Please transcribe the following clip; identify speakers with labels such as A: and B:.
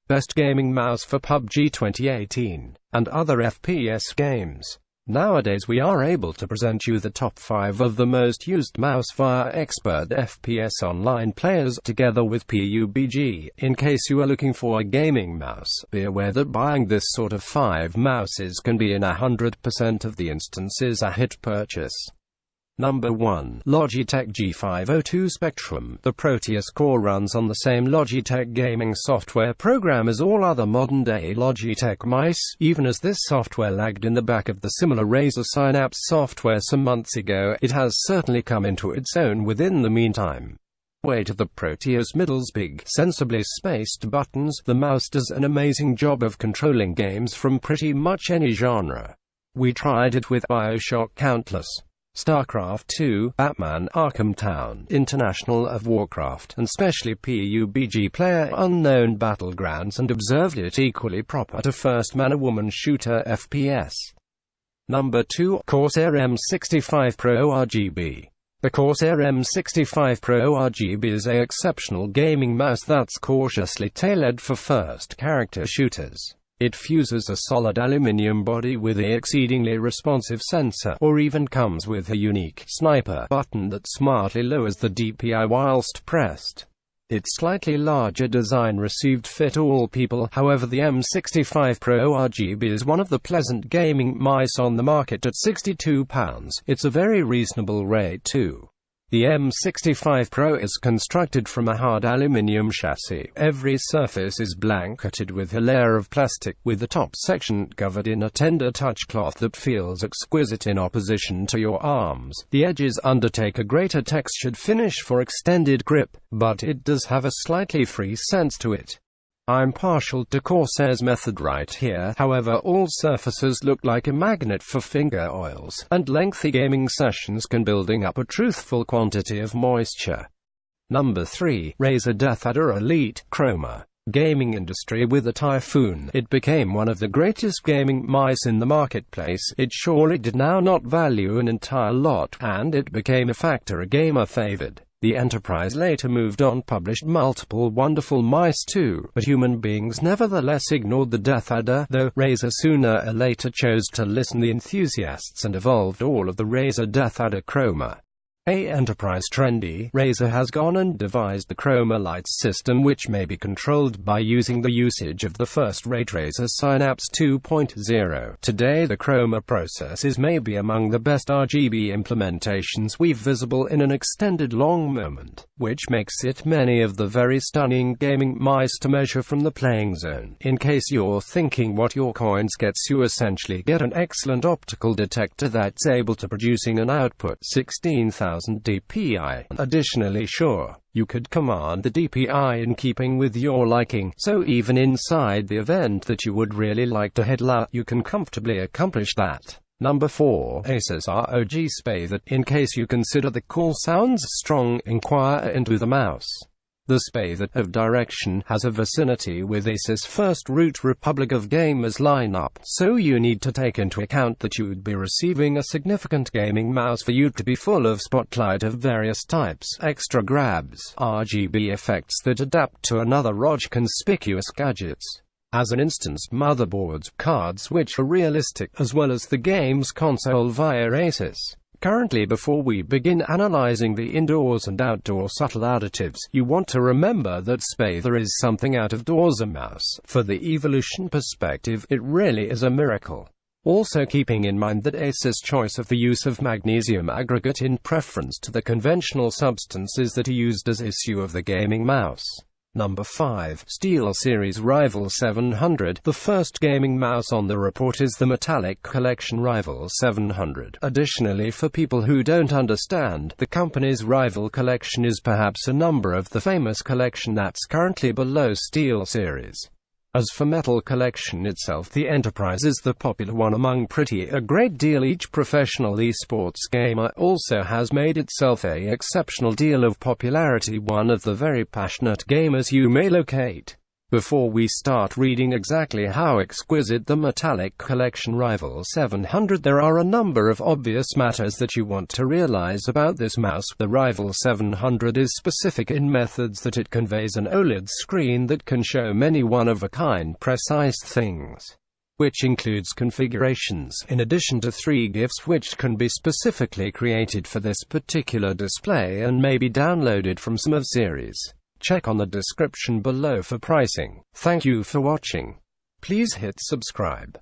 A: Best Gaming Mouse for PUBG 2018, and other FPS games. Nowadays we are able to present you the top 5 of the most used mouse via expert FPS online players, together with PUBG. In case you are looking for a gaming mouse, be aware that buying this sort of 5 mouses can be in 100% of the instances a hit purchase. Number 1. Logitech G502 Spectrum. The Proteus core runs on the same Logitech gaming software program as all other modern-day Logitech mice, even as this software lagged in the back of the similar Razer Synapse software some months ago. It has certainly come into its own within the meantime. Weight of the Proteus middle's big, sensibly spaced buttons. The mouse does an amazing job of controlling games from pretty much any genre. We tried it with BioShock Countless, StarCraft 2, Batman Arkham Town, International of Warcraft, and specially PUBG PlayerUnknown Battlegrounds, and observed it equally proper to first man-a-woman shooter FPS. Number 2. Corsair M65 Pro RGB. The Corsair M65 Pro RGB is an exceptional gaming mouse that's cautiously tailored for first-character shooters. It fuses a solid aluminium body with an exceedingly responsive sensor, or even comes with a unique sniper button that smartly lowers the DPI whilst pressed. Its slightly larger design received fit all people. However, the M65 Pro RGB is one of the pleasant gaming mice on the market at £62. It's a very reasonable rate too. The M65 Pro is constructed from a hard aluminium chassis. Every surface is blanketed with a layer of plastic, with the top section covered in a tender touch cloth that feels exquisite in opposition to your arms. The edges undertake a greater textured finish for extended grip, but it does have a slightly free sense to it. I'm partial to Corsair's method right here. However, all surfaces look like a magnet for finger oils, and lengthy gaming sessions can building up a truthful quantity of moisture. Number 3. Razer DeathAdder Elite Chroma. Gaming industry with a typhoon. It became one of the greatest gaming mice in the marketplace. It surely did now not value an entire lot, and it became a factor a gamer favored. The enterprise later moved on, published multiple wonderful mice too, but human beings nevertheless ignored the DeathAdder, though Razer sooner or later chose to listen to the enthusiasts and evolved all of the Razer DeathAdder Chroma. Enterprise trendy, Razer has gone and devised the Chroma Lights system, which may be controlled by using the usage of the first-rate Razer Synapse 2.0. Today the Chroma process is maybe among the best RGB implementations we've visible in an extended long moment, which makes it many of the very stunning gaming mice to measure from the playing zone. In case you're thinking what your coins gets, you essentially get an excellent optical detector that's able to producing an output 16,000 DPI. Additionally, sure, you could command the DPI in keeping with your liking, so even inside the event that you would really like to headlock, you can comfortably accomplish that. Number 4. Asus ROG Spather. In case you consider the call sounds strong, inquire into the mouse. The Spather of Direction has a vicinity with Asus First Root Republic of Gamers lineup, so you need to take into account that you would be receiving a significant gaming mouse for you to be full of spotlight of various types, extra grabs, RGB effects that adapt to another ROG conspicuous gadgets. As an instance, motherboards, cards which are realistic, as well as the game's console via Asus. Currently, before we begin analyzing the indoors and outdoor subtle additives, you want to remember that Spather is something out of doors a mouse. For the evolution perspective, it really is a miracle. Also keeping in mind that Asus' choice of the use of magnesium aggregate in preference to the conventional substances that are used as issue of the gaming mouse. Number 5. SteelSeries Rival 700. The first gaming mouse on the report is the Metallic Collection Rival 700. Additionally, for people who don't understand, the company's Rival Collection is perhaps a number of the famous collection that's currently below SteelSeries. As for Metal Collection itself, the Enterprise is the popular one among a great deal. Each professional esports gamer also has made itself a exceptional deal of popularity. One of the very passionate gamers you may locate Before we start reading exactly how exquisite the metallic collection Rival 700, there are a number of obvious matters that you want to realize about this mouse. The Rival 700 is specific in methods that it conveys an OLED screen that can show many one-of-a-kind precise things, which includes configurations, in addition to 3 GIFs which can be specifically created for this particular display and may be downloaded from some of series. Check on the description below for pricing. Thank you for watching. Please hit subscribe.